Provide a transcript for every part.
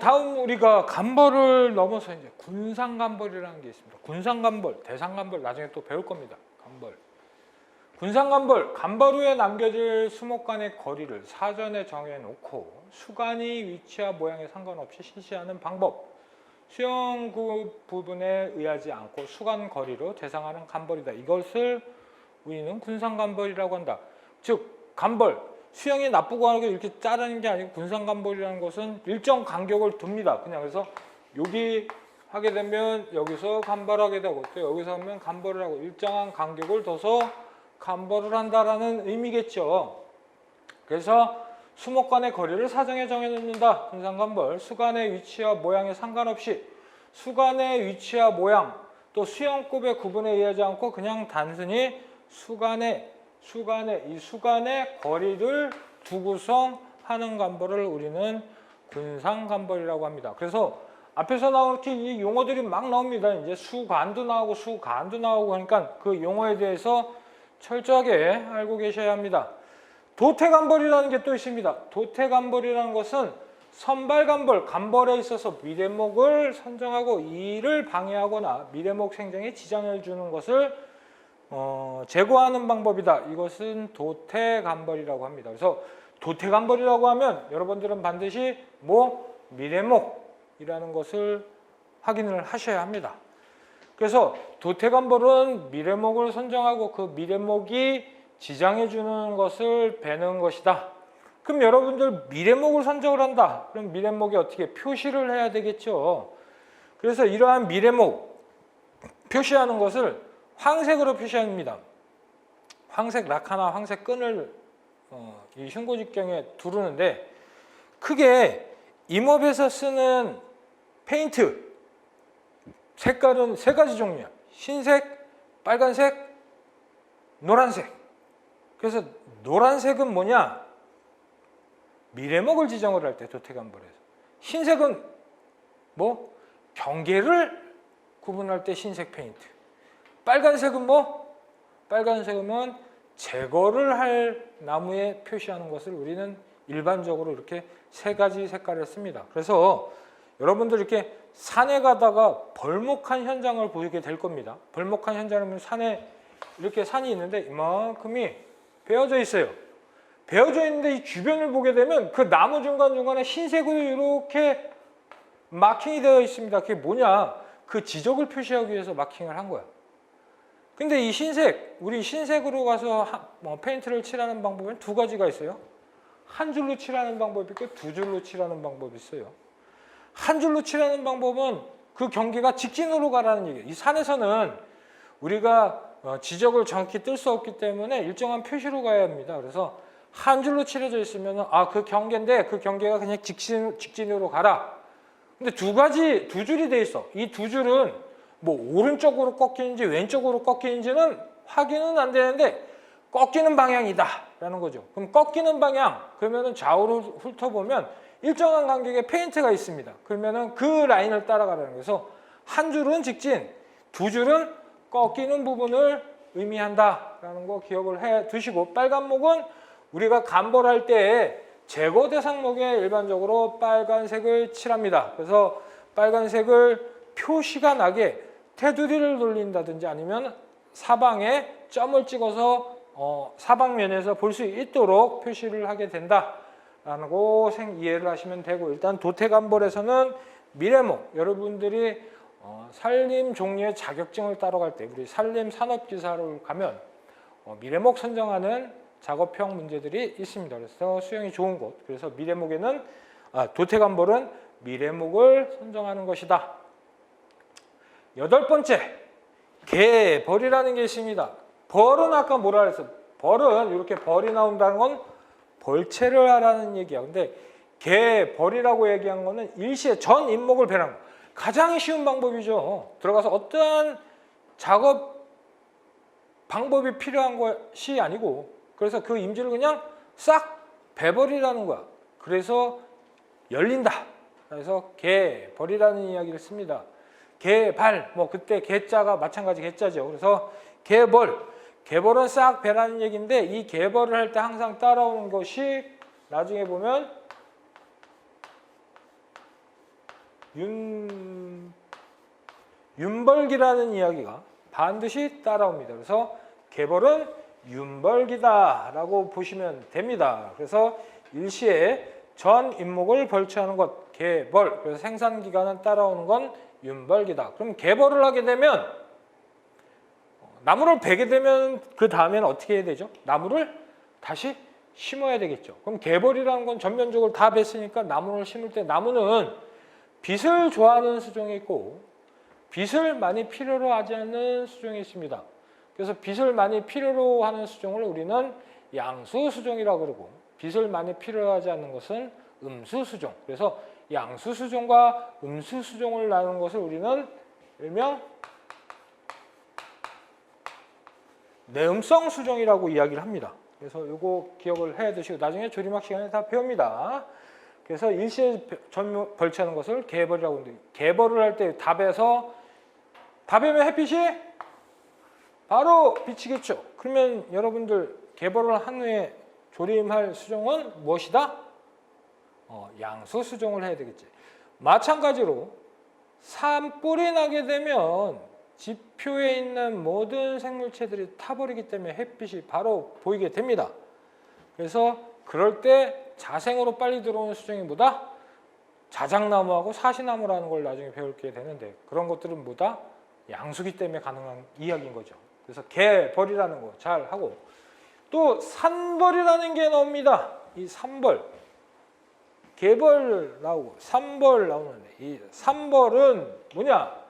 다음 우리가 간벌을 넘어서 이제 군상간벌이라는 게 있습니다. 군상간벌, 대상간벌 나중에 또 배울 겁니다. 간벌. 군상간벌, 간벌 후에 남겨질 수목 간의 거리를 사전에 정해놓고 수간이 위치와 모양에 상관없이 실시하는 방법. 수영 부분에 의하지 않고 수간 거리로 대상하는 간벌이다. 이것을 우리는 군상간벌이라고 한다. 즉 간벌, 수영이 나쁘고 하게 이렇게 자르는 게 아니고 군상간벌이라는 것은 일정 간격을 둡니다. 그냥 그래서 여기 하게 되면 여기서 간벌하게 되고 또 여기서 하면 간벌을 하고 일정한 간격을 둬서 간벌을 한다라는 의미겠죠. 그래서 수목 간의 거리를 사전에 정해놓는다. 군상간벌, 수간의 위치와 모양에 상관없이 수간의 위치와 모양 또 수영급의 구분에 의하지 않고 그냥 단순히 수간의 거리를 두고서 하는 간벌을 우리는 군상간벌이라고 합니다. 그래서 앞에서 나온 이렇게 이 용어들이 막 나옵니다. 이제 수간도 나오고 수간도 나오고 하니까 그 용어에 대해서 철저하게 알고 계셔야 합니다. 도태간벌이라는 게 또 있습니다. 도태간벌이라는 것은 선발간벌, 간벌에 있어서 미래목을 선정하고 이를 방해하거나 미래목 생장에 지장을 주는 것을 제거하는 방법이다. 이것은 도태간벌이라고 합니다. 그래서 도태간벌이라고 하면 여러분들은 반드시 미래목이라는 것을 확인을 하셔야 합니다. 그래서 도태간벌은 미래목을 선정하고 그 미래목이 지장해 주는 것을 베는 것이다. 그럼 여러분들 미래목을 선정을 한다. 그럼 미래목이 어떻게 표시를 해야 되겠죠. 그래서 이러한 미래목 표시하는 것을 황색으로 표시합니다. 황색 락하나 황색 끈을 이 흉고직경에 두르는데 크게 임업에서 쓰는 페인트 색깔은 세 가지 종류야. 흰색, 빨간색, 노란색. 그래서 노란색은 뭐냐? 미래목을 지정을 할 때 도태간벌에서. 흰색은 경계를 구분할 때 흰색 페인트. 빨간색은 빨간색은 제거를 할 나무에 표시하는 것을 우리는 일반적으로 이렇게 세 가지 색깔을 씁니다. 그래서 여러분들 이렇게 산에 가다가 벌목한 현장을 보게 될 겁니다. 벌목한 현장이면 산에 이렇게 산이 있는데 이만큼이 베어져 있어요. 베어져 있는데 이 주변을 보게 되면 그 나무 중간중간에 흰색으로 이렇게 마킹이 되어 있습니다. 그게 뭐냐? 그 지적을 표시하기 위해서 마킹을 한 거야. 근데 이 흰색, 우리 흰색으로 가서 페인트를 칠하는 방법은 두 가지가 있어요. 한 줄로 칠하는 방법이 있고 두 줄로 칠하는 방법이 있어요. 한 줄로 칠하는 방법은 그 경계가 직진으로 가라는 얘기예요. 이 산에서는 우리가 지적을 정확히 뜰 수 없기 때문에 일정한 표시로 가야 합니다. 그래서 한 줄로 칠해져 있으면 그 경계인데 그 경계가 그냥 직진으로 가라. 근데 두 줄이 돼 있어. 이 두 줄은 오른쪽으로 꺾이는지 왼쪽으로 꺾이는지는 확인은 안 되는데 꺾이는 방향이다 라는 거죠. 그럼 꺾이는 방향 그러면은 좌우로 훑어보면 일정한 간격의 페인트가 있습니다. 그러면은 그 라인을 따라가라는 거죠. 한 줄은 직진, 두 줄은 꺾이는 부분을 의미한다라는 거 기억을 해 두시고, 빨간목은 우리가 간벌할 때 제거 대상목에 일반적으로 빨간색을 칠합니다. 그래서 빨간색을 표시가 나게 테두리를 돌린다든지 아니면 사방에 점을 찍어서 사방면에서 볼 수 있도록 표시를 하게 된다라는 거 이해를 하시면 되고, 일단 도태간벌에서는 미래목, 여러분들이 산림 종류의 자격증을 따러 갈 때 우리 산림 산업기사로 가면 미래목 선정하는 작업형 문제들이 있습니다. 그래서 수영이 좋은 곳, 그래서 미래목에는 도태간벌은 미래목을 선정하는 것이다. 여덟 번째, 개벌이라는 게 있습니다. 벌은 아까 뭐라 그랬어? 벌은 이렇게 벌이 나온다는 건 벌채를 하라는 얘기야. 근데 개벌이라고 얘기한 거는 일시에 전 임목을 베는 거. 가장 쉬운 방법이죠. 들어가서 어떠한 작업 방법이 필요한 것이 아니고, 그래서 그 임지를 그냥 싹 베버리라는 거야. 그래서 열린다. 그래서 개벌이라는 이야기를 씁니다. 개발, 그때 개자가 마찬가지 개자죠. 그래서 개벌은 싹 베라는 얘기인데, 이 개벌을 할 때 항상 따라오는 것이 나중에 보면 윤벌기라는 이야기가 반드시 따라옵니다. 그래서 계벌은 윤벌기다라고 보시면 됩니다. 그래서 일시에 전 임목을 벌초하는 것, 계벌. 그래서 생산기간은 따라오는 건 윤벌기다. 그럼 계벌을 하게 되면 나무를 베게 되면 그 다음에는 어떻게 해야 되죠? 나무를 다시 심어야 되겠죠. 그럼 계벌이라는 건 전면적으로 다 뱄으니까 나무를 심을 때 나무는 빛을 좋아하는 수종이 있고 빛을 많이 필요로 하지 않는 수종이 있습니다. 그래서 빛을 많이 필요로 하는 수종을 우리는 양수 수종이라고 그러고 빛을 많이 필요로 하지 않는 것은 음수 수종. 그래서 양수 수종과 음수 수종을 나누는 것을 우리는 일명 내음성 수종이라고 이야기를 합니다. 그래서 이거 기억을 해 두시고 나중에 조리막 시간에 다 배웁니다. 그래서 일시에 벌초하는 것을 계벌이라고 하는데 계벌을 할 때 답에서 답이면 햇빛이 바로 비치겠죠. 그러면 여러분들 계벌을 한 후에 조림할 수종은 무엇이다? 양수 수종을 해야 되겠지. 마찬가지로 산불이 나게 되면 지표에 있는 모든 생물체들이 타버리기 때문에 햇빛이 바로 보이게 됩니다. 그래서 그럴 때 자생으로 빨리 들어오는 수종이 뭐다? 자작나무하고 사시나무라는 걸 나중에 배우게 되는데 그런 것들은 뭐다? 양수기 때문에 가능한 이야기인 거죠. 그래서 계벌이라는 거 잘 하고 또 산벌이라는 게 나옵니다. 이 산벌, 계벌 나오고 산벌 나오는데 이 산벌은 뭐냐?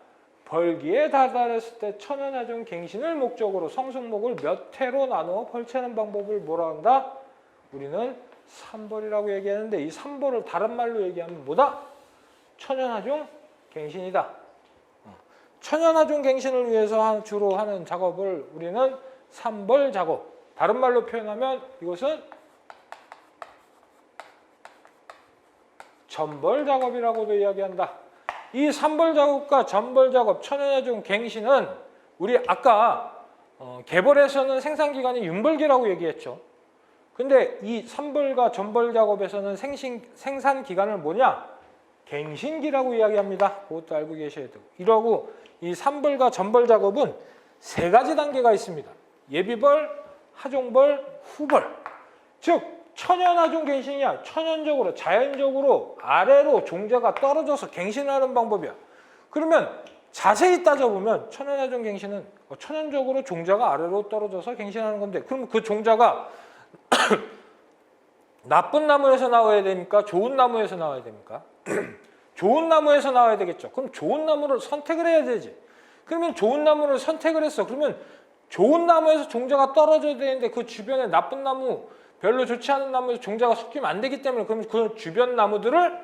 벌기에 다다랐을 때 천연하종 갱신을 목적으로 성숙목을 몇 회로 나누어 벌채하는 방법을 뭐라 한다? 우리는 산벌이라고 얘기하는데 이 산벌을 다른 말로 얘기하면 뭐다? 천연하종 갱신이다. 천연하종 갱신을 위해서 주로 하는 작업을 우리는 산벌 작업. 다른 말로 표현하면 이것은 전벌 작업이라고도 이야기한다. 이 산벌 작업과 전벌 작업, 천연하종 갱신은 우리 아까 계벌에서는 생산기간이 윤벌기라고 얘기했죠. 근데 이 산벌과 전벌 작업에서는 생산기간을 뭐냐? 갱신기라고 이야기합니다. 그것도 알고 계셔야 되고. 이러고 이 산벌과 전벌 작업은 세 가지 단계가 있습니다. 예비벌, 하종벌, 후벌. 즉 천연하종 갱신이야. 천연적으로 자연적으로 아래로 종자가 떨어져서 갱신하는 방법이야. 그러면 자세히 따져보면 천연하종 갱신은 천연적으로 종자가 아래로 떨어져서 갱신하는 건데 그럼 그 종자가 나쁜 나무에서 나와야 됩니까? 좋은 나무에서 나와야 됩니까? 좋은 나무에서 나와야 되겠죠. 그럼 좋은 나무를 선택을 해야 되지. 그러면 좋은 나무를 선택을 했어. 그러면 좋은 나무에서 종자가 떨어져야 되는데 그 주변에 나쁜 나무 별로 좋지 않은 나무에서 종자가 섞이면 안 되기 때문에 그럼 그 주변 나무들을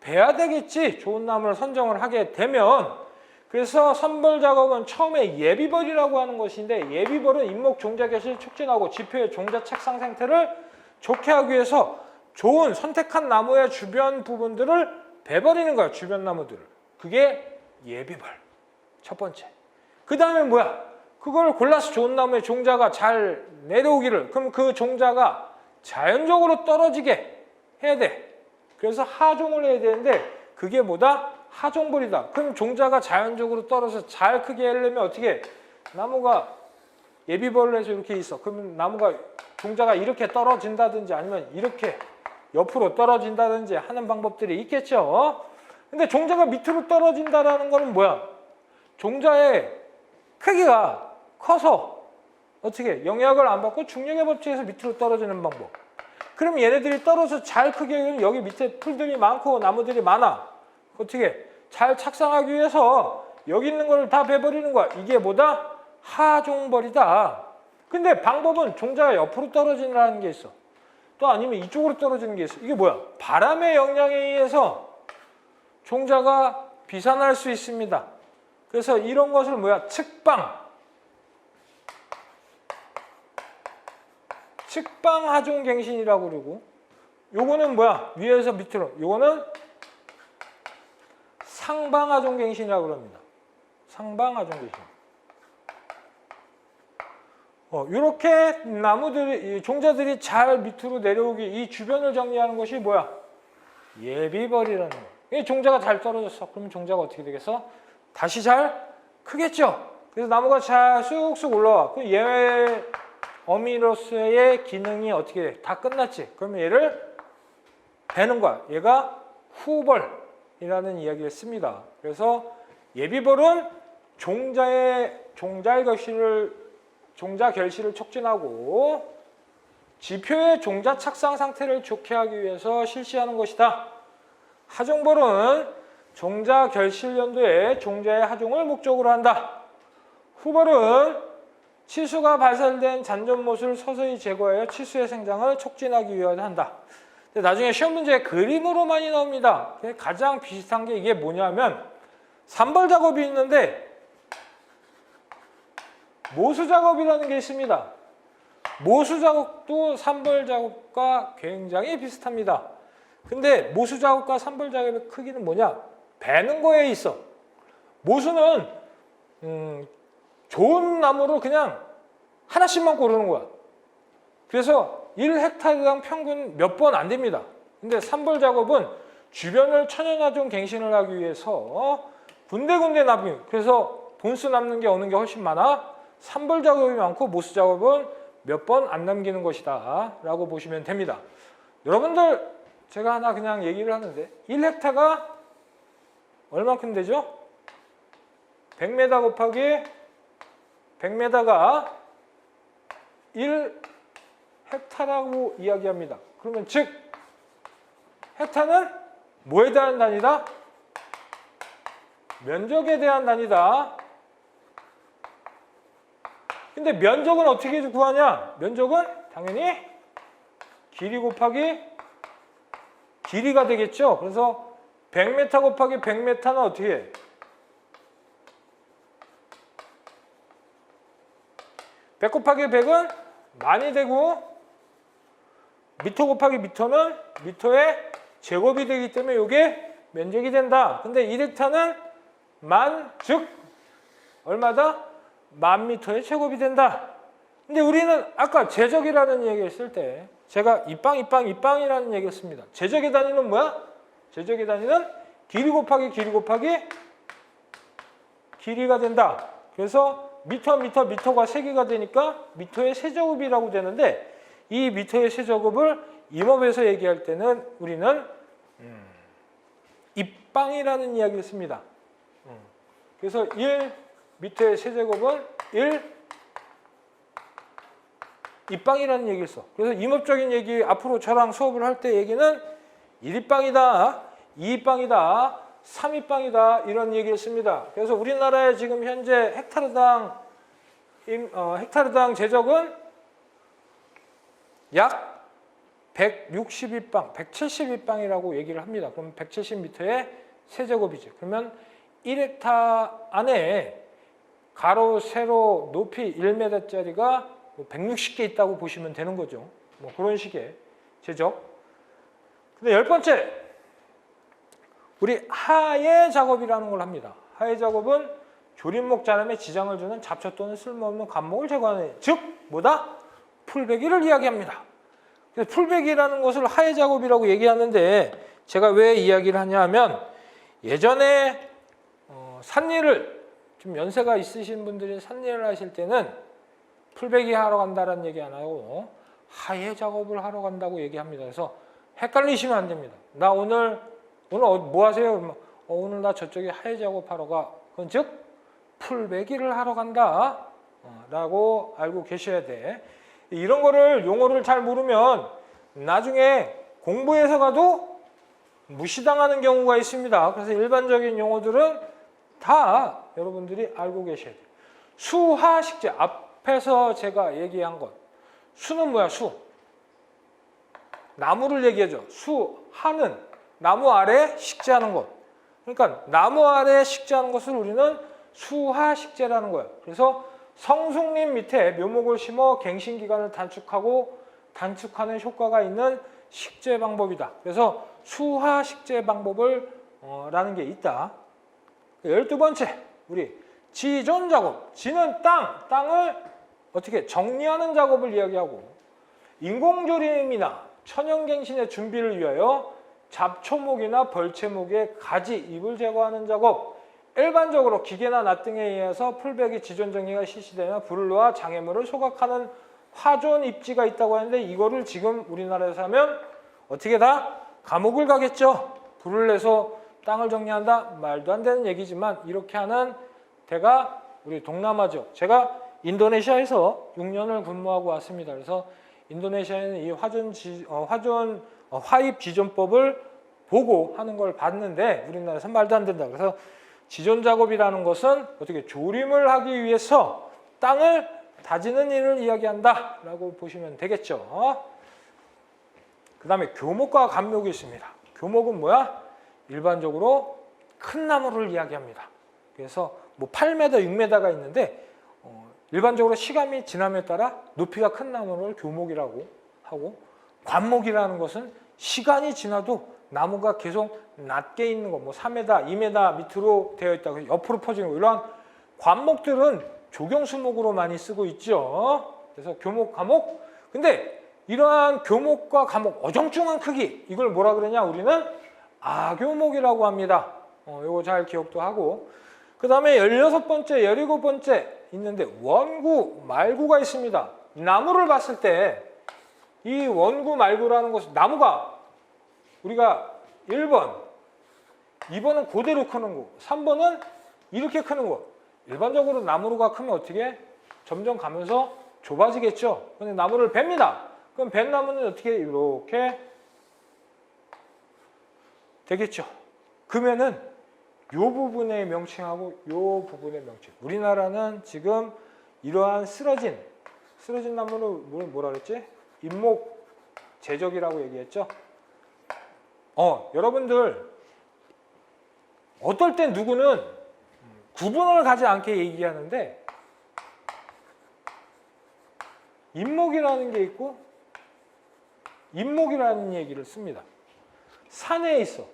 베야 되겠지. 좋은 나무를 선정을 하게 되면. 그래서 선벌 작업은 처음에 예비벌이라고 하는 것인데 예비벌은 잎목 종자 개수를 촉진하고 지표의 종자 책상 상태를 좋게 하기 위해서 좋은 선택한 나무의 주변 부분들을 베버리는 거야. 주변 나무들을. 그게 예비벌. 첫 번째. 그 다음에 뭐야? 그걸 골라서 좋은 나무의 종자가 잘 내려오기를. 그럼 그 종자가 자연적으로 떨어지게 해야 돼. 그래서 하종을 해야 되는데 그게 뭐다? 하종벌이다. 그럼 종자가 자연적으로 떨어져서 잘 크게 하려면 어떻게? 나무가 예비벌을 해서 이렇게 있어. 그러면 나무가 종자가 이렇게 떨어진다든지 아니면 이렇게 옆으로 떨어진다든지 하는 방법들이 있겠죠. 근데 종자가 밑으로 떨어진다라는 거는 뭐야? 종자의 크기가 커서 어떻게 영향을 안 받고 중력의 법칙에서 밑으로 떨어지는 방법. 그럼 얘네들이 떨어져서 잘 크게 하면 여기 밑에 풀들이 많고 나무들이 많아. 어떻게 잘 착상하기 위해서 여기 있는 걸 다 베버리는 거야. 이게 뭐다? 하종벌이다. 근데 방법은 종자가 옆으로 떨어지는 게 있어. 또 아니면 이쪽으로 떨어지는 게 있어. 이게 뭐야? 바람의 영향에 의해서 종자가 비산할 수 있습니다. 그래서 이런 것을 뭐야? 측방 하종갱신이라고 그러고 요거는 뭐야? 위에서 밑으로. 요거는 상방하종갱신이라고 그럽니다. 상방하종갱신. 이렇게 나무들이, 종자들이 잘 밑으로 내려오기, 이 주변을 정리하는 것이 뭐야? 예비벌이라는 거야. 이 종자가 잘 떨어졌어. 그러면 종자가 어떻게 되겠어? 다시 잘 크겠죠. 그래서 나무가 잘 쑥쑥 올라와. 그 얘 어미로서의 기능이 어떻게 돼? 다 끝났지. 그러면 얘를 베는 거야. 얘가 후벌이라는 이야기를 씁니다. 그래서 예비벌은 종자 결실을 촉진하고 지표의 종자 착상 상태를 좋게 하기 위해서 실시하는 것이다. 하종벌은 종자 결실 연도에 종자의 하종을 목적으로 한다. 후벌은 치수가 발달된 잔존못을 서서히 제거하여 치수의 생장을 촉진하기 위하여 한다. 근데 나중에 시험 문제에 그림으로 많이 나옵니다. 가장 비슷한 게 이게 뭐냐면 산벌 작업이 있는데 모수 작업이라는 게 있습니다. 모수 작업도 산벌 작업과 굉장히 비슷합니다. 근데 모수 작업과 산벌 작업의 크기는 뭐냐? 베는 거에 있어. 모수는 좋은 나무로 그냥 하나씩만 고르는 거야. 그래서 1헥타르당 평균 몇 번 안 됩니다. 근데 산벌 작업은 주변을 천연화종 갱신을 하기 위해서 군데군데 남기. 그래서 본수 남는 게 어느 게 훨씬 많아? 산벌 작업이 많고 모수 작업은 몇 번 안 남기는 것이다 라고 보시면 됩니다. 여러분들 제가 하나 그냥 얘기를 하는데 1헥타가 얼마큼 되죠? 100m 곱하기 100m가 1헥타라고 이야기합니다. 그러면 즉 헥타는 뭐에 대한 단위다? 면적에 대한 단위다. 근데 면적은 어떻게 구하냐? 면적은 당연히 길이 곱하기 길이가 되겠죠. 그래서 100m 곱하기 100m는 어떻게 해? 100 곱하기 100은 만이 되고 미터 곱하기 미터는 미터의 제곱이 되기 때문에 이게 면적이 된다. 근데 1헥타는 만, 즉 얼마다? 10,000m의 제곱이 된다. 근데 우리는 아까 제적이라는 얘기를 쓸 때 제가 이빵이라는 얘기를 씁니다. 제적의 단위는 뭐야? 제적의 단위는 길이 곱하기 길이 곱하기 길이가 된다. 그래서 미터가 3개가 되니까 미터의 세제곱이라고 되는데 이 미터의 세제곱을 임업에서 얘기할 때는 우리는 입방이라는 이야기를 씁니다. 그래서 1미터의 세제곱은 1입방이라는 얘기를 써. 그래서 임업적인 얘기 앞으로 저랑 수업을 할 때 얘기는 1입방이다, 2입방이다, 3입방이다 이런 얘기를 씁니다. 그래서 우리나라에 지금 현재 헥타르당 제적은 약 160입방, 170입방이라고 얘기를 합니다. 그럼 170m의 세제곱이죠. 그러면 1헥타 안에 가로, 세로, 높이 1m짜리가 160개 있다고 보시면 되는 거죠. 뭐 그런 식의 제적. 근데 10번째, 우리 하해 작업이라는 걸 합니다. 하해 작업은 조림목 자람에 지장을 주는 잡초 또는 쓸모없는 관목을 제거하는, 즉 뭐다? 풀베기를 이야기합니다. 그래서 풀베기라는 것을 하해 작업이라고 얘기하는데 제가 왜 이야기를 하냐 하면 예전에 산일을 좀 연세가 있으신 분들이 산일을 하실 때는 풀베기 하러 간다라는 얘기 안 하고 하해 작업을 하러 간다고 얘기합니다. 그래서 헷갈리시면 안 됩니다. 나 오늘 뭐 하세요? 오늘 나 저쪽에 하해 작업하러 가. 그건 즉 풀베기를 하러 간다 라고 알고 계셔야 돼. 이런 거를 용어를 잘 모르면 나중에 공부해서 가도 무시당하는 경우가 있습니다. 그래서 일반적인 용어들은 다 여러분들이 알고 계셔야 돼요. 수하식재, 앞에서 제가 얘기한 것. 수는 뭐야? 수. 나무를 얘기하죠. 수하는 나무 아래 식재하는 것. 그러니까 나무 아래 식재하는 것을 우리는 수하식재라는 거예요. 그래서 성숙림 밑에 묘목을 심어 갱신기간을 단축하는 효과가 있는 식재 방법이다. 그래서 수하식재 방법을 라는 게 있다. 12번째, 우리 지존 작업. 지는 땅을 어떻게 정리하는 작업을 이야기하고 인공조림이나 천연갱신의 준비를 위하여 잡초목이나 벌채목의 가지, 잎을 제거하는 작업, 일반적으로 기계나 낫 등에 의해서 풀백이 지존 정리가 실시되면 불을 놓아 장애물을 소각하는 화존 입지가 있다고 하는데, 이거를 지금 우리나라에서 하면 어떻게 다 감옥을 가겠죠. 불을 내서 땅을 정리한다? 말도 안 되는 얘기지만 이렇게 하는 데가 우리 동남아죠. 제가 인도네시아에서 6년을 근무하고 왔습니다. 그래서 인도네시아에는 이 화입 지존법을 보고 하는 걸 봤는데 우리나라에서 말도 안 된다. 그래서 지존 작업이라는 것은 어떻게 조림을 하기 위해서 땅을 다지는 일을 이야기한다 라고 보시면 되겠죠. 그 다음에 교목과 감목이 있습니다. 교목은 뭐야? 일반적으로 큰 나무를 이야기합니다. 그래서 뭐 8m, 6m가 있는데 일반적으로 시간이 지남에 따라 높이가 큰 나무를 교목이라고 하고, 관목이라는 것은 시간이 지나도 나무가 계속 낮게 있는 거, 뭐 3m, 2m 밑으로 되어 있다고 옆으로 퍼지는 거, 이러한 관목들은 조경수목으로 많이 쓰고 있죠. 그래서 교목, 감목. 근데 이러한 교목과 감목, 어정쩡한 크기, 이걸 뭐라 그러냐? 우리는 아교목이라고 합니다. 요거 잘 기억도 하고. 그 다음에 16번째, 17번째 있는데 원구, 말구가 있습니다. 나무를 봤을 때 이 원구, 말구라는 것은 나무가 우리가 1번, 2번은 그대로 크는 거, 3번은 이렇게 크는 거. 일반적으로 나무가 크면 어떻게? 점점 가면서 좁아지겠죠. 근데 나무를 벨니다. 그럼 벤 나무는 어떻게? 이렇게 되겠죠. 그러면은 요 부분의 명칭하고 요 부분의 명칭. 우리나라는 지금 이러한 쓰러진 나무를 뭐라 그랬지? 잎목 제적이라고 얘기했죠. 여러분들 어떨 땐 누구는 구분을 가지 않게 얘기하는데 잎목이라는 게 있고 잎목이라는 얘기를 씁니다. 산에 있어.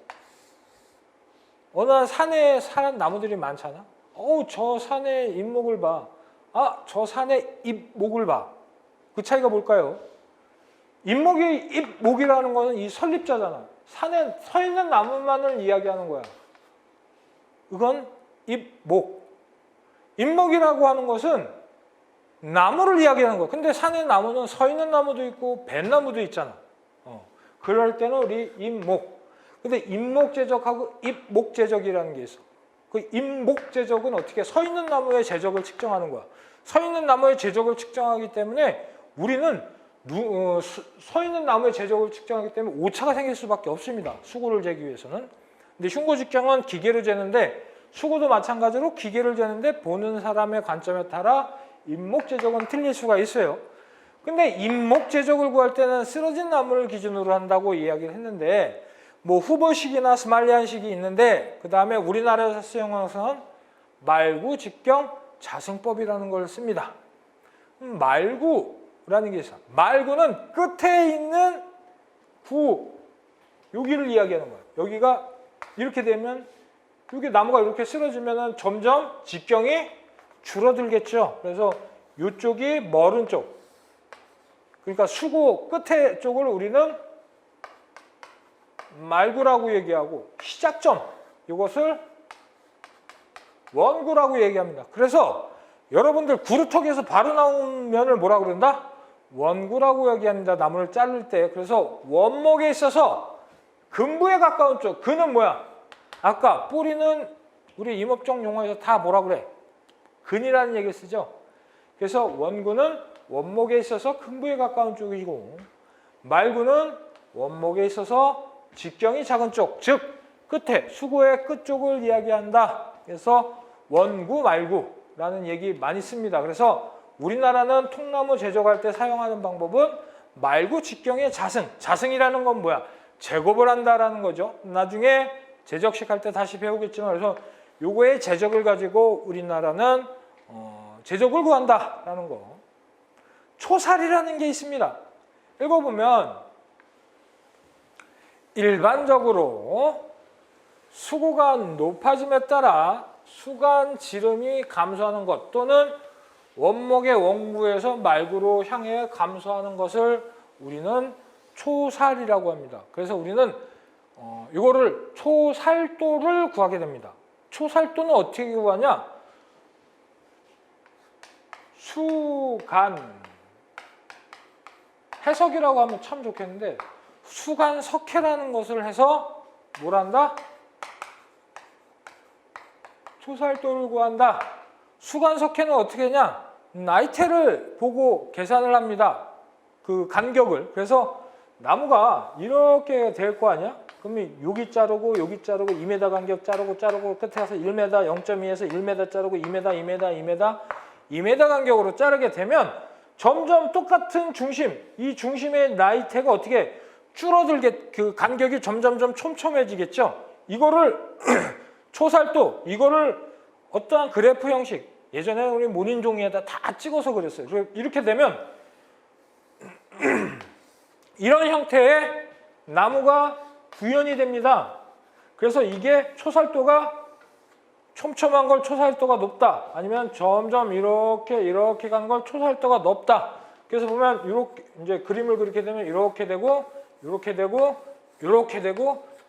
어느 한 산에 사는 나무들이 많잖아. 저 산의 잎목을 봐. 저 산의 잎목을 봐. 그 차이가 뭘까요? 잎목이 잎목이라는 거는 이 설립자잖아. 산에 서 있는 나무만을 이야기하는 거야. 이건 잎목. 잎목이라고 하는 것은 나무를 이야기하는 거야. 근데 산의 나무는 서 있는 나무도 있고 뱃나무도 있잖아. 그럴 때는 우리 잎목. 근데 잎목제적하고 잎목제적이라는 게 있어. 그 잎목제적은 어떻게? 서 있는 나무의 제적을 측정하는 거야. 서 있는 나무의 제적을 측정하기 때문에 우리는 서 있는 나무의 제적을 측정하기 때문에 오차가 생길 수밖에 없습니다. 수고를 재기 위해서는. 근데 흉고 측정은 기계로 재는데 수고도 마찬가지로 기계를 재는데 보는 사람의 관점에 따라 잎목제적은 틀릴 수가 있어요. 근데 잎목제적을 구할 때는 쓰러진 나무를 기준으로 한다고 이야기를 했는데, 뭐 후보식이나 스말리안식이 있는데, 그 다음에 우리나라에서 쓰용하는 것은 말구, 직경, 자승법이라는 걸 씁니다. 말구라는 게 있어. 말구는 끝에 있는 구, 여기를 이야기하는 거예요. 여기가 이렇게 되면, 여기 나무가 이렇게 쓰러지면 점점 직경이 줄어들겠죠. 그래서 이쪽이 멀은 쪽, 그러니까 수구 끝에 쪽을 우리는 말구라고 얘기하고, 시작점, 이것을 원구라고 얘기합니다. 그래서 여러분들 구루턱에서 바로 나온 면을 뭐라 그런다? 원구라고 얘기합니다. 나무를 자를 때. 그래서 원목에 있어서 근부에 가까운 쪽, 근은 뭐야? 아까 뿌리는 우리 임업종 용어에서 다 뭐라 그래? 근이라는 얘기를 쓰죠. 그래서 원구는 원목에 있어서 근부에 가까운 쪽이고, 말구는 원목에 있어서 직경이 작은 쪽, 즉 끝에 수구의 끝쪽을 이야기한다. 그래서 원구, 말구라는 얘기 많이 씁니다. 그래서 우리나라는 통나무 제적할 때 사용하는 방법은 말구, 직경의 자승. 자승이라는 건 뭐야? 제곱을 한다라는 거죠. 나중에 제적식 할 때 다시 배우겠지만, 그래서 요거의 제적을 가지고 우리나라는 제적을 구한다라는 거. 초살이라는 게 있습니다. 읽어보면 일반적으로 수구가 높아짐에 따라 수간 지름이 감소하는 것, 또는 원목의 원구에서 말구로 향해 감소하는 것을 우리는 초살이라고 합니다. 그래서 우리는 이거를 초살도를 구하게 됩니다. 초살도는 어떻게 구하냐? 수간 해석이라고 하면 참 좋겠는데 수간석회라는 것을 해서 뭘 한다? 초살도를 구한다. 수간석회는 어떻게 하냐? 나이테를 보고 계산을 합니다. 그 간격을. 그래서 나무가 이렇게 될 거 아니야? 그러면 여기 자르고 여기 자르고 2m 간격 자르고 끝에 가서 1m 0.2에서 1m 자르고 2m 간격으로 자르게 되면 점점 똑같은 중심, 이 중심의 나이테가 어떻게 줄어들게, 그 간격이 점점점 촘촘해지겠죠. 이거를 초살도, 이거를 어떠한 그래프 형식, 예전에 우리 모닌 종이에다 다 찍어서 그랬어요. 이렇게 되면 이런 형태의 나무가 구현이 됩니다. 그래서 이게 초살도가 촘촘한 걸 초살도가 높다. 아니면 점점 이렇게 가는 걸 초살도가 높다. 그래서 보면 이렇게 이제 그림을 그리게 되면 이렇게 되고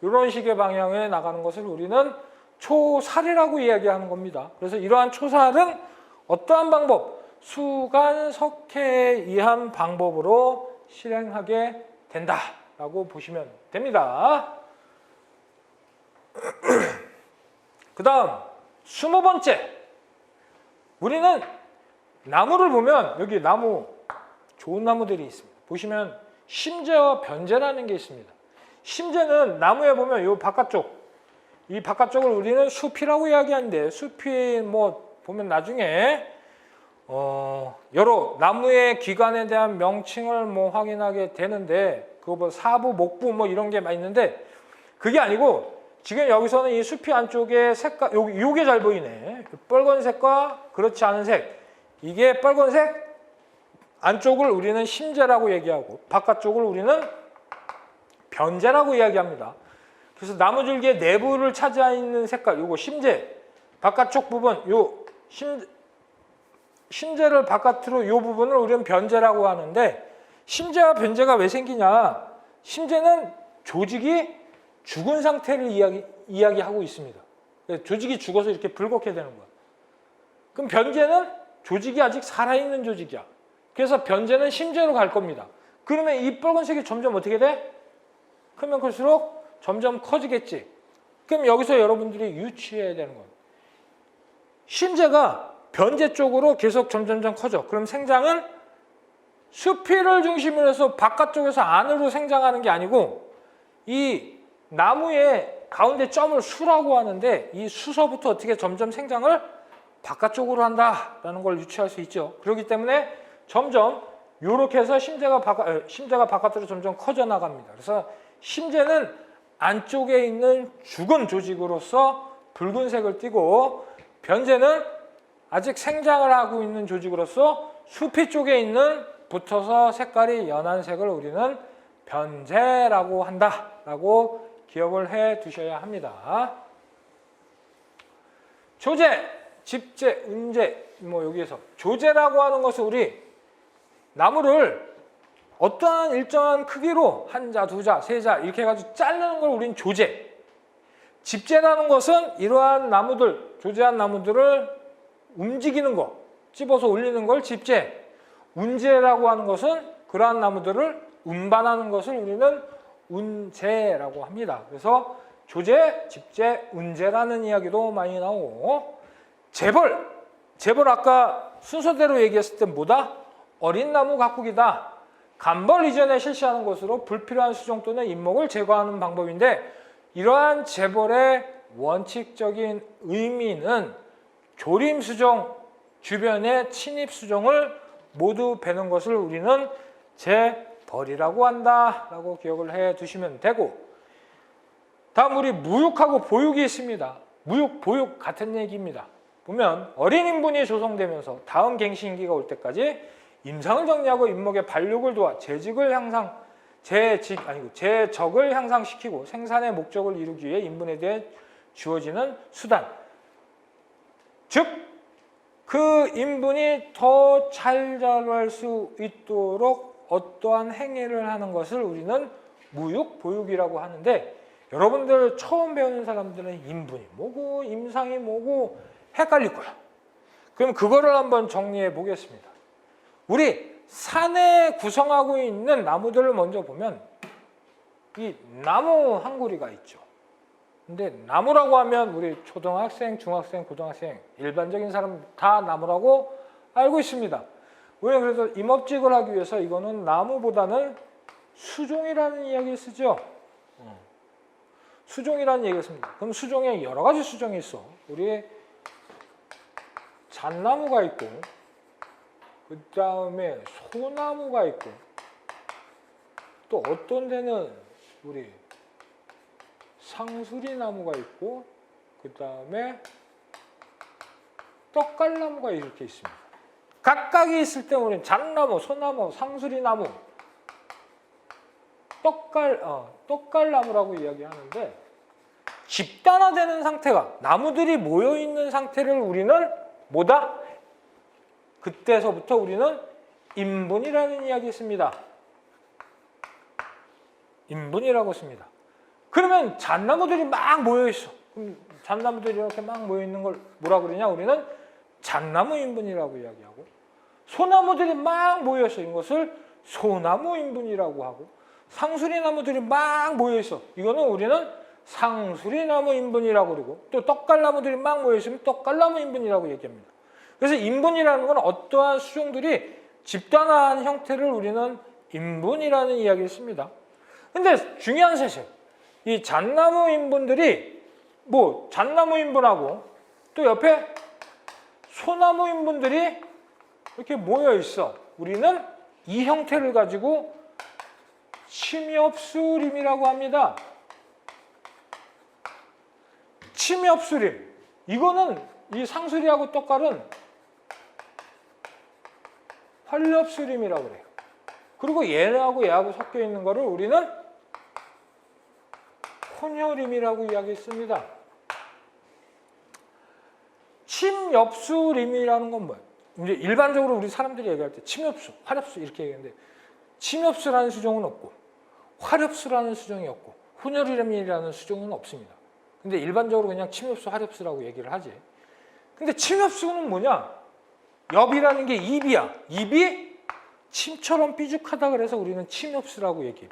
이런 식의 방향에 나가는 것을 우리는 초살이라고 이야기하는 겁니다. 그래서 이러한 초살은 어떠한 방법? 수간석회에 의한 방법으로 실행하게 된다라고 보시면 됩니다. 그 다음 20번째, 우리는 나무를 보면 여기 나무, 좋은 나무들이 있습니다. 보시면 심재와 변재라는 게 있습니다. 심재는 나무에 보면 이 바깥쪽, 이 바깥쪽을 우리는 숲이라고 이야기하는데, 숲이 뭐 보면 나중에 여러 나무의 기관에 대한 명칭을 뭐 확인하게 되는데, 그거 뭐 사부, 목부 뭐 이런 게 많이 있는데, 그게 아니고 지금 여기서는 이 숲이 안쪽에 색깔, 요게 잘 보이네. 빨간색과 그렇지 않은 색, 이게 빨간색 안쪽을 우리는 심재라고 얘기하고 바깥쪽을 우리는 변재라고 이야기합니다. 그래서 나무줄기의 내부를 차지하고 있는 색깔, 요거 심재, 바깥쪽 부분, 요 심재를 바깥으로 요 부분을 우리는 변재라고 하는데, 심재와 변재가 왜 생기냐? 심재는 조직이 죽은 상태를 이야기하고 있습니다. 조직이 죽어서 이렇게 붉게 되는 거야. 그럼 변재는 조직이 아직 살아있는 조직이야. 그래서 변재는 심재로 갈 겁니다. 그러면 이 빨간색이 점점 어떻게 돼? 크면 클수록 점점 커지겠지. 그럼 여기서 여러분들이 유추해야 되는 거예요. 심재가 변재 쪽으로 계속 점점점 커져. 그럼 생장은 수피를 중심으로 해서 바깥쪽에서 안으로 생장하는 게 아니고, 이 나무의 가운데 점을 수라고 하는데, 이 수서부터 어떻게 점점 생장을 바깥쪽으로 한다라는 걸 유추할 수 있죠. 그렇기 때문에 점점 이렇게 해서 심재가 바깥으로 점점 커져 나갑니다. 그래서 심재는 안쪽에 있는 죽은 조직으로서 붉은색을 띠고, 변재는 아직 생장을 하고 있는 조직으로서 수피 쪽에 있는 붙어서 색깔이 연한 색을 우리는 변재라고 한다라고 기억을 해 두셔야 합니다. 조재, 집재, 운재, 뭐 여기에서 조재라고 하는 것은 우리 나무를 어떠한 일정한 크기로 한 자, 두 자, 세 자 이렇게 해가지고 자르는 걸 우리는 조재. 집재라는 것은 이러한 나무들, 조재한 나무들을 움직이는 거, 찝어서 올리는 걸 집재. 운재라고 하는 것은 그러한 나무들을 운반하는 것을 우리는 운재라고 합니다. 그래서 조재, 집재, 운재라는 이야기도 많이 나오고, 재벌 아까 순서대로 얘기했을 때 뭐다? 어린 나무 가꾸기다. 간벌 이전에 실시하는 것으로 불필요한 수종 또는 인목을 제거하는 방법인데, 이러한 재벌의 원칙적인 의미는 조림 수종, 주변의 침입 수종을 모두 베는 것을 우리는 재벌이라고 한다라고 기억을 해 두시면 되고, 다음 우리 무육하고 보육이 있습니다. 무육, 보육 같은 얘기입니다. 보면 어린 인분이 조성되면서 다음 갱신기가 올 때까지 임상을 정리하고 인목의 발육을 도와 재적을 향상시키고 생산의 목적을 이루기 위해 인분에 대해 주어지는 수단, 즉 그 인분이 더 잘 자랄 수 있도록 어떠한 행위를 하는 것을 우리는 무육, 보육이라고 하는데, 여러분들 처음 배우는 사람들은 인분이 뭐고 임상이 뭐고 헷갈릴 거야. 그럼 그거를 한번 정리해 보겠습니다. 우리 산에 구성하고 있는 나무들을 먼저 보면 이 나무 한 구리가 있죠. 근데 나무라고 하면 우리 초등학생, 중학생, 고등학생 일반적인 사람 다 나무라고 알고 있습니다. 왜 그래서 임업직을 하기 위해서 이거는 나무보다는 수종이라는 이야기를 쓰죠. 수종이라는 얘기를 씁니다. 그럼 수종에 여러 가지 수종이 있어. 우리 잣나무가 있고 그 다음에 소나무가 있고 또 어떤 데는 우리 상수리나무가 있고 그 다음에 떡갈나무가 이렇게 있습니다. 각각이 있을 때 우리는 잣나무, 소나무, 상수리나무, 떡갈나무라고 이야기하는데 집단화되는 상태가 나무들이 모여있는 상태를 우리는 뭐다? 그때서부터 우리는 인분이라는 이야기 씁니다. 인분이라고 씁니다. 그러면 잣나무들이 막 모여있어. 그럼 잣나무들이 이렇게 막 모여있는 걸 뭐라 그러냐? 우리는 잣나무 인분이라고 이야기하고 소나무들이 막 모여있어. 이것을 소나무 인분이라고 하고 상수리나무들이 막 모여있어. 이거는 우리는 상수리나무 인분이라고 그러고 또 떡갈나무들이 막 모여있으면 떡갈나무 인분이라고 얘기합니다. 그래서 인분이라는 건 어떠한 수종들이 집단화한 형태를 우리는 인분이라는 이야기를 씁니다. 근데 중요한 사실, 이 잣나무 인분들이 뭐 잣나무 인분하고 또 옆에 소나무 인분들이 이렇게 모여 있어. 우리는 이 형태를 가지고 침엽수림이라고 합니다. 침엽수림. 이거는 이 상수리하고 떡갈은 활엽수림이라고 그래요. 그리고 얘하고 얘하고 섞여 있는 거를 우리는 혼혈임이라고 이야기했습니다. 침엽수림이라는 건 뭐예요? 이제 일반적으로 우리 사람들이 얘기할 때 침엽수, 활엽수 이렇게 얘기하는데 침엽수라는 수종은 없고 활엽수라는 수종이 없고 혼혈임이라는 수종은 없습니다. 근데 일반적으로 그냥 침엽수, 활엽수라고 얘기를 하지. 근데 침엽수는 뭐냐? 엽이라는 게 입이야. 입이 침처럼 삐죽하다 그래서 우리는 침엽수라고 얘기를.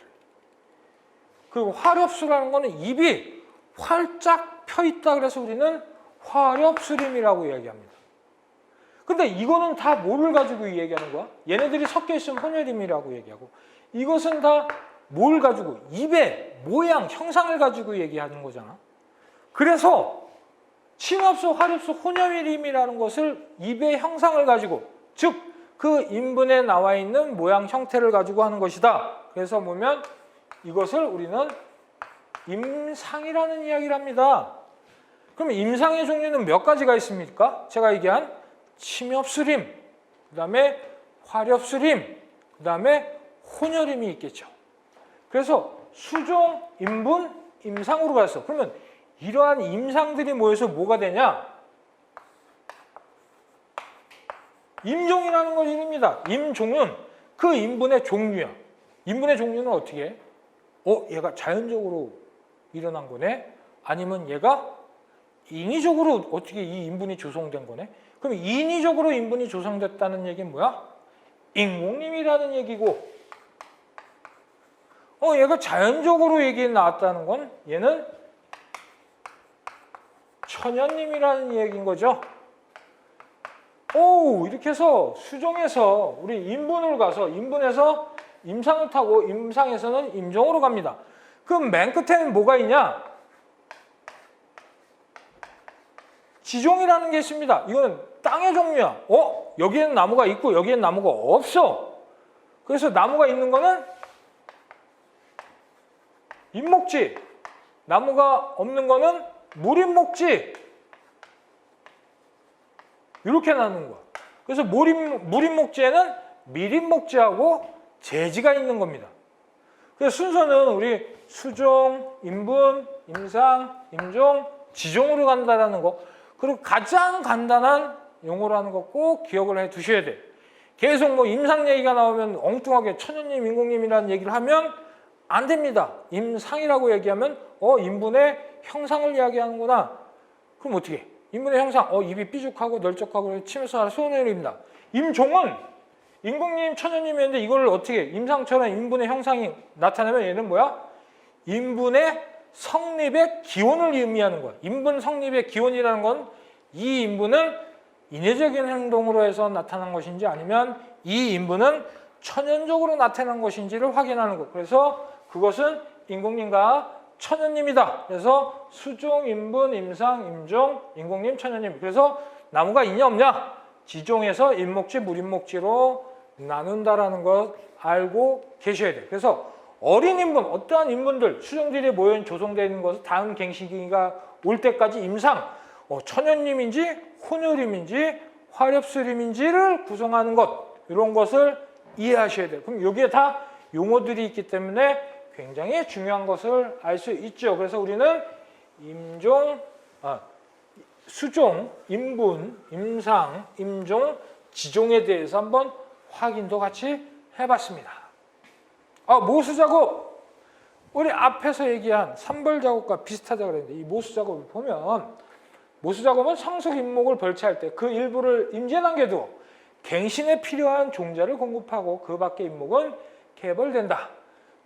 그리고 활엽수라는 거는 입이 활짝 펴 있다 그래서 우리는 활엽수림이라고 이야기합니다. 근데 이거는 다 뭐를 가지고 얘기하는 거야? 얘네들이 섞여 있으면 혼혈임이라고 얘기하고 이것은 다 뭘 가지고? 입의 모양, 형상을 가지고 얘기하는 거잖아. 그래서 침엽수, 활엽수, 혼혈임이라는 것을 입의 형상을 가지고 즉 그 인분에 나와 있는 모양, 형태를 가지고 하는 것이다. 그래서 보면 이것을 우리는 임상이라는 이야기를 합니다. 그럼 임상의 종류는 몇 가지가 있습니까? 제가 얘기한 침엽수림, 그 다음에 활엽수림, 그 다음에 혼혈임이 있겠죠. 그래서 수종, 인분, 임상으로 갔어. 그러면 이러한 임상들이 모여서 뭐가 되냐? 임종이라는 걸 이릅니다. 임종은 그 인분의 종류야. 인분의 종류는 어떻게 해? 얘가 자연적으로 일어난 거네? 아니면 얘가 인위적으로 어떻게 이 인분이 조성된 거네? 그럼 인위적으로 인분이 조성됐다는 얘기는 뭐야? 인공림이라는 얘기고 얘가 자연적으로 얘기 나왔다는 건 얘는 천연림이라는 얘기인 거죠. 이렇게 해서 수종에서 우리 인분을 가서 인분에서 임상을 타고 임상에서는 임종으로 갑니다. 그럼 맨 끝에는 뭐가 있냐? 지종이라는 게 있습니다. 이거는 땅의 종류야. 여기에는 나무가 있고 여기에는 나무가 없어. 그래서 나무가 있는 거는 인목지, 나무가 없는 거는 물인목지. 이렇게 나누는 거야. 그래서 물인목지에는 밀인목지하고 재지가 있는 겁니다. 그래서 순서는 우리 수종, 인분, 임상, 임종, 지종으로 간다라는 거. 그리고 가장 간단한 용어라는 거 꼭 기억을 해 두셔야 돼. 계속 뭐 임상 얘기가 나오면 엉뚱하게 천연님, 인공님이라는 얘기를 하면 안 됩니다. 임상이라고 얘기하면 인분의 형상을 이야기하는구나. 그럼 어떻게 해? 인분의 형상, 입이 삐죽하고 널쩍하고 치면서 소원해입니다. 임종은 임금님, 천연님이었는데 이걸 어떻게 해? 임상처럼 인분의 형상이 나타나면 얘는 뭐야? 인분의 성립의 기원을 의미하는 거야. 인분 성립의 기원이라는 건 이 인분은 인위적인 행동으로 해서 나타난 것인지 아니면 이 인분은 천연적으로 나타난 것인지를 확인하는 거. 그래서 그것은 임금님과 천연님이다. 그래서 수종, 인분, 임상, 임종, 임금님, 천연님. 그래서 나무가 있냐 없냐? 지종에서 인목지, 물인목지로 나눈다라는 것 알고 계셔야 돼요. 그래서 어린 인분, 어떠한 인분들, 수종들이 모여 조성되어 있는 것은 다음 갱신기가 올 때까지 임상, 천연님인지 혼혈임인지 화렵수림인지를 구성하는 것, 이런 것을 이해하셔야 돼요. 그럼 여기에 다 용어들이 있기 때문에 굉장히 중요한 것을 알 수 있죠. 그래서 우리는 수종, 인분, 임상, 임종, 지종에 대해서 한번 확인도 같이 해봤습니다. 모수작업, 우리 앞에서 얘기한 삼벌작업과 비슷하다고 그랬는데 이 모수작업을 보면 모수작업은 상속 인목을 벌채할 때 그 일부를 임지에 남겨두어 갱신에 필요한 종자를 공급하고 그 밖의 인목은 개벌된다.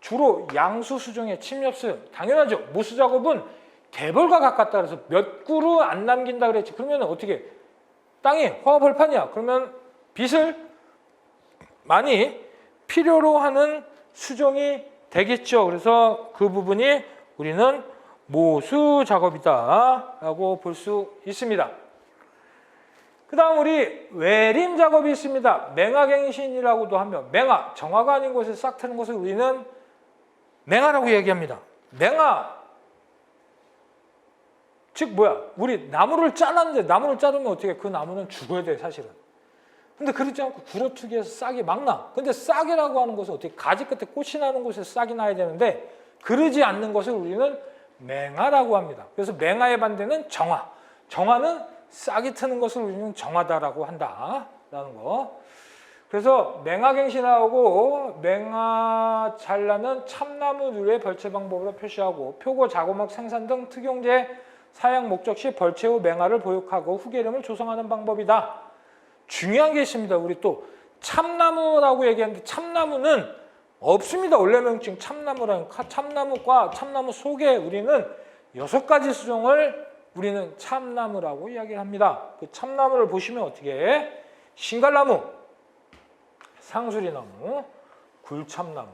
주로 양수 수종의 침엽수, 당연하죠. 모수작업은 개벌과 가깝다 그래서 몇 구루 안 남긴다 그랬지. 그러면 어떻게 땅이 화벌판이야. 그러면 빚을 많이 필요로 하는 수종이 되겠죠. 그래서 그 부분이 우리는 모수 작업이다 라고 볼 수 있습니다. 그 다음 우리 외림 작업이 있습니다. 맹하갱신이라고도 하며 맹하, 정화가 아닌 곳에 싹 트는 것을 우리는 맹하라고 얘기합니다. 맹하, 즉 뭐야? 우리 나무를 잘랐는데 나무를 자르면 어떻게 해? 그 나무는 죽어야 돼 사실은. 근데 그렇지 않고 구러투기해서 싹이 막 나. 근데 싹이라고 하는 것은 어떻게 가지 끝에 꽃이 나는 곳에 싹이 나야 되는데 그러지 않는 것을 우리는 맹하라고 합니다. 그래서 맹하의 반대는 정화. 정화는 싹이 트는 것을 우리는 정화다라고 한다라는 거. 그래서 맹하갱신하고 맹하 잘라는 참나무류의 벌채 방법으로 표시하고 표고 자고목 생산 등 특용제 사양 목적 시 벌채 후 맹하를 보육하고 후계름을 조성하는 방법이다. 중요한 게 있습니다. 우리 또 참나무라고 얘기하는데 참나무는 없습니다. 원래 명칭 참나무라는 참나무과 참나무 속에 우리는 6가지 수종을 우리는 참나무라고 이야기합니다. 그 참나무를 보시면 어떻게 해? 신갈나무, 상수리나무, 굴참나무,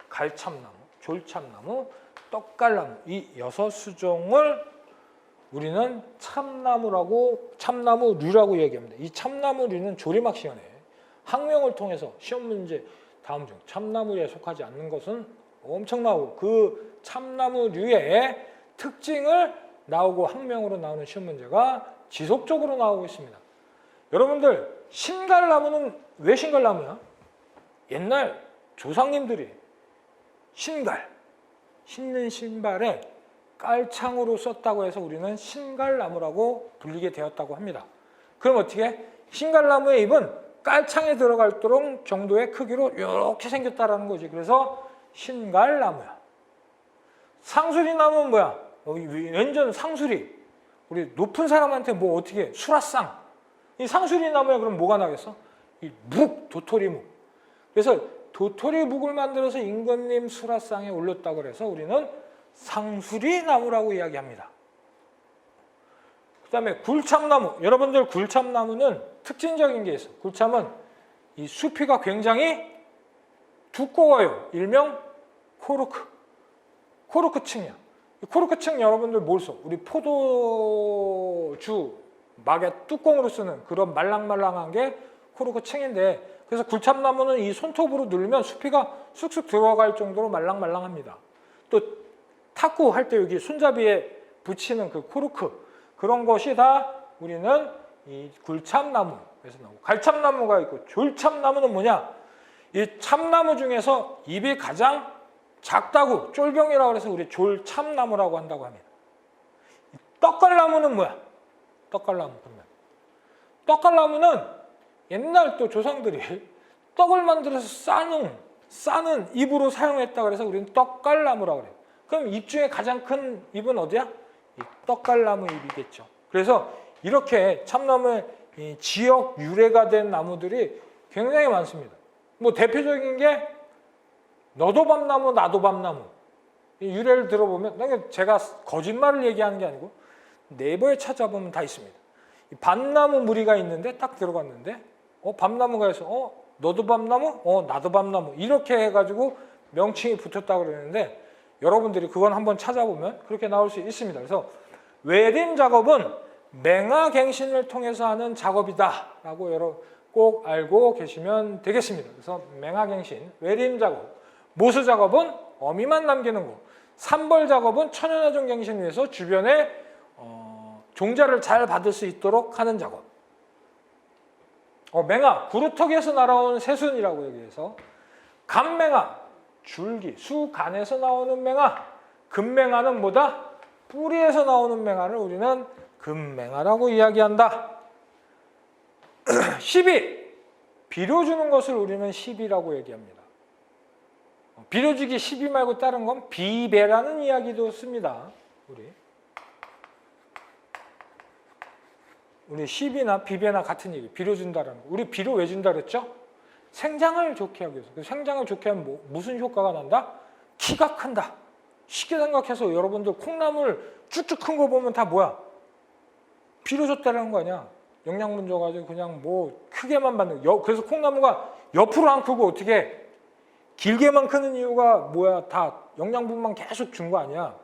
갈참나무, 졸참나무, 떡갈나무 이 6수종을 우리는 참나무류라고 얘기합니다. 이 참나무류는 조리막 시간에 학명을 통해서 시험 문제 다음 중 참나무에 속하지 않는 것은 엄청나고 그 참나무류의 특징을 나오고 학명으로 나오는 시험 문제가 지속적으로 나오고 있습니다. 여러분들 신갈나무는 왜 신갈나무야? 옛날 조상님들이 신는 신발에 깔창으로 썼다고 해서 우리는 신갈나무라고 불리게 되었다고 합니다. 그럼 어떻게 해? 신갈나무의 잎은 깔창에 들어갈 정도의 크기로 이렇게 생겼다라는 거지. 그래서 신갈나무야. 상수리나무는 뭐야? 완전 상수리. 우리 높은 사람한테 뭐 어떻게 해? 수라상. 이 상수리나무에 그럼 뭐가 나겠어? 이 도토리묵. 그래서 도토리묵을 만들어서 임금님 수라상에 올렸다고 해서 우리는 상수리나무라고 이야기합니다. 그 다음에 굴참나무. 여러분들 굴참나무는 특징적인 게 있어요. 굴참은 이 수피가 굉장히 두꺼워요. 일명 코르크층이야. 코르크층 여러분들 뭘 써? 우리 포도주 막에 뚜껑으로 쓰는 그런 말랑말랑한 게 코르크층인데 그래서 굴참나무는 이 손톱으로 누르면 수피가 쑥쑥 들어갈 정도로 말랑말랑합니다. 또 탁구 할 때 여기 손잡이에 붙이는 그 코르크 그런 것이 다 우리는 이 굴참나무에서 나오고 갈참나무가 있고 졸참나무는 뭐냐? 이 참나무 중에서 잎이 가장 작다고 쫄병이라고 해서 우리 졸참나무라고 한다고 합니다. 떡갈나무는 뭐야? 떡갈나무 그러면 떡갈나무는 옛날 또 조상들이 떡을 만들어서 싸는 잎으로 사용했다고 해서 우리는 떡갈나무라고 그래요. 그럼 잎 중에 가장 큰 잎은 어디야? 이 떡갈나무 잎이겠죠. 그래서 이렇게 참나무의 이 지역 유래가 된 나무들이 굉장히 많습니다. 뭐 대표적인 게 너도 밤나무, 나도 밤나무. 이 유래를 들어보면 제가 거짓말을 얘기하는 게 아니고 네이버에 찾아보면 다 있습니다. 이 밤나무 무리가 있는데 딱 들어갔는데 밤나무가 해서 너도 밤나무? 나도 밤나무. 이렇게 해가지고 명칭이 붙었다고 그러는데 여러분들이 그건 한번 찾아보면 그렇게 나올 수 있습니다. 그래서 외림 작업은 맹아갱신을 통해서 하는 작업이다라고 여러분 꼭 알고 계시면 되겠습니다. 그래서 맹아갱신, 외림 작업, 모수 작업은 어미만 남기는 거, 삼벌 작업은 천연화종 갱신을 위해서 주변에 종자를 잘 받을 수 있도록 하는 작업. 맹아, 구루터기에서 날아온 새순이라고 얘기해서 간맹아, 줄기, 수간에서 나오는 맹아, 금맹아는 뭐다? 뿌리에서 나오는 맹아를 우리는 금맹아라고 이야기한다. 시비, 비료 주는 것을 우리는 시비라고 얘기합니다. 비료 주기 시비 말고 다른 건 비배라는 이야기도 씁니다. 우리 시비나 비배나 같은 얘기, 비료 준다라는 거. 우리 비료 왜 준다 그랬죠? 생장을 좋게 하기 위해서. 생장을 좋게 하면 무슨 효과가 난다? 키가 큰다. 쉽게 생각해서 여러분들 콩나물 쭉쭉 큰 거 보면 다 뭐야? 비료 줬다라는 거 아니야? 영양분 줘가지고 그냥 뭐 크게만 받는. 그래서 콩나무가 옆으로 안 크고 어떻게 길게만 크는 이유가 뭐야? 다 영양분만 계속 준 거 아니야?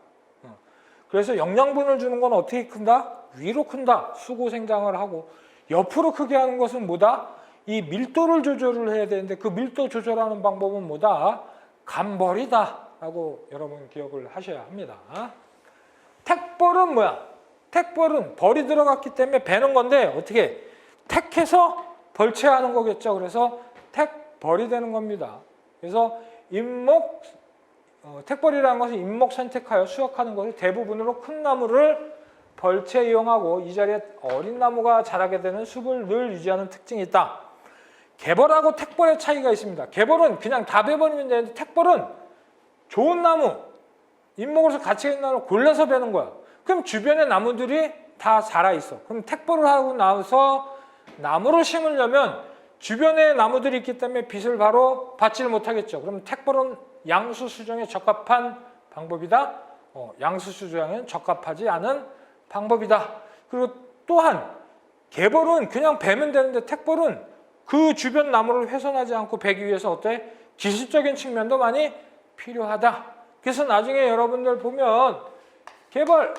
그래서 영양분을 주는 건 어떻게 큰다? 위로 큰다. 수고 생장을 하고. 옆으로 크게 하는 것은 뭐다? 이 밀도를 조절을 해야 되는데 그 밀도 조절하는 방법은 뭐다? 간벌이다 라고 여러분 기억을 하셔야 합니다. 택벌은 뭐야? 택벌은 벌이 들어갔기 때문에 베는 건데 어떻게? 택해서 벌채하는 거겠죠. 그래서 택벌이 되는 겁니다. 그래서 택벌이라는 것은 잎목 선택하여 수확하는 것을 대부분으로 큰 나무를 벌채 이용하고 이 자리에 어린 나무가 자라게 되는 숲을 늘 유지하는 특징이 있다. 개벌하고 택벌의 차이가 있습니다. 개벌은 그냥 다 베버리면 되는데 택벌은 좋은 나무, 잎목으로서 가치 있는 나무를 골라서 베는 거야. 그럼 주변에 나무들이 다 자라있어. 그럼 택벌을 하고 나서 나무를 심으려면 주변에 나무들이 있기 때문에 빛을 바로 받지를 못하겠죠. 그럼 택벌은 양수 수정에 적합한 방법이다. 양수 수정에는 적합하지 않은 방법이다. 그리고 또한 개벌은 그냥 베면 되는데 택벌은 그 주변 나무를 훼손하지 않고 베기 위해서 어때? 기술적인 측면도 많이 필요하다. 그래서 나중에 여러분들 보면 개벌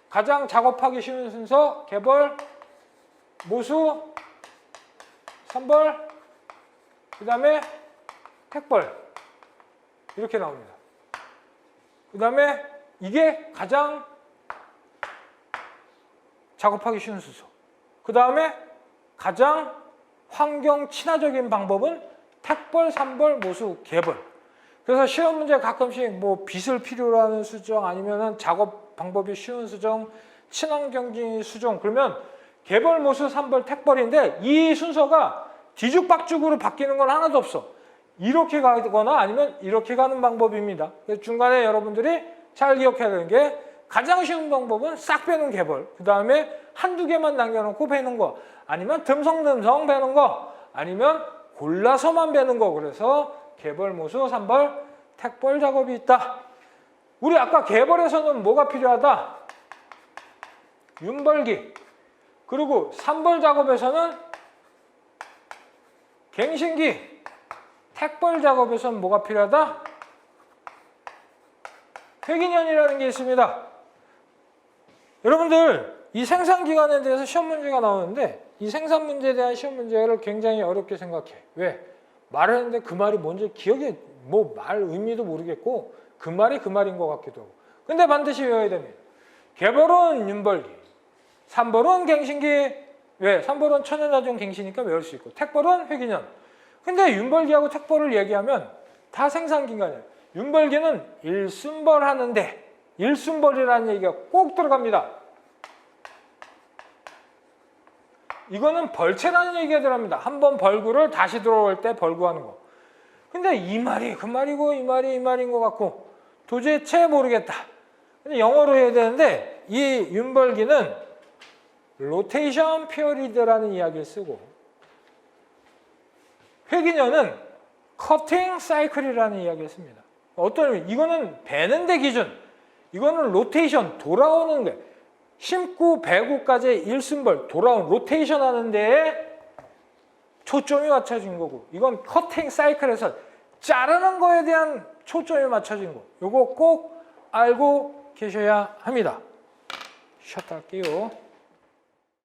가장 작업하기 쉬운 순서 개벌, 모수, 삼벌, 그 다음에 택벌 이렇게 나옵니다. 그 다음에 이게 가장 작업하기 쉬운 순서. 그 다음에 가장 환경 친화적인 방법은 택벌, 삼벌, 모수, 개벌. 그래서 시험 문제 가끔씩 뭐 빛을 필요로 하는 수정 아니면은 작업 방법이 쉬운 수정, 친환경적인 수정 그러면 개벌, 모수, 삼벌, 택벌인데 이 순서가 뒤죽박죽으로 바뀌는 건 하나도 없어. 이렇게 가거나 아니면 이렇게 가는 방법입니다. 그래서 중간에 여러분들이 잘 기억해야 되는 게 가장 쉬운 방법은 싹 빼는 개벌, 그 다음에 한두 개만 남겨놓고 베는 거, 아니면 듬성듬성 베는 거, 아니면 골라서만 베는 거. 그래서 개벌, 모수, 삼벌, 택벌 작업이 있다. 우리 아까 개벌에서는 뭐가 필요하다? 윤벌기. 그리고 삼벌 작업에서는 갱신기. 택벌 작업에서는 뭐가 필요하다? 회기년이라는 게 있습니다. 여러분들 이 생산기간에 대해서 시험 문제가 나오는데 이 생산 문제에 대한 시험 문제를 굉장히 어렵게 생각해. 왜? 말을 했는데 그 말이 뭔지 기억이 뭐 말 의미도 모르겠고 그 말이 그 말인 것 같기도 하고. 근데 반드시 외워야 됩니다. 개벌은 윤벌기, 삼벌은 갱신기. 왜? 삼벌은 천연화종 갱신이니까 외울 수 있고 택벌은 회기년. 근데 윤벌기하고 택벌을 얘기하면 다 생산기간이에요. 윤벌기는 일순벌 하는데 일순벌이라는 얘기가 꼭 들어갑니다. 이거는 벌채라는 얘기가 들어갑니다. 한번 벌구를 다시 들어올 때 벌구하는 거. 근데 이 말이 그 말이고 이 말이 이 말인 것 같고 도대체 모르겠다. 근데 영어로 해야 되는데 이 윤벌기는 로테이션 피어리드라는 이야기를 쓰고 회기년은 커팅 사이클이라는 이야기를 씁니다. 어떤 의미? 이거는 베는데 기준. 이거는 로테이션 돌아오는 거예요. 심구, 배구까지 일순벌 돌아온 로테이션 하는데 초점이 맞춰진 거고 이건 커팅 사이클에서 자르는 거에 대한 초점이 맞춰진 거. 이거 꼭 알고 계셔야 합니다. 셔터 할게요.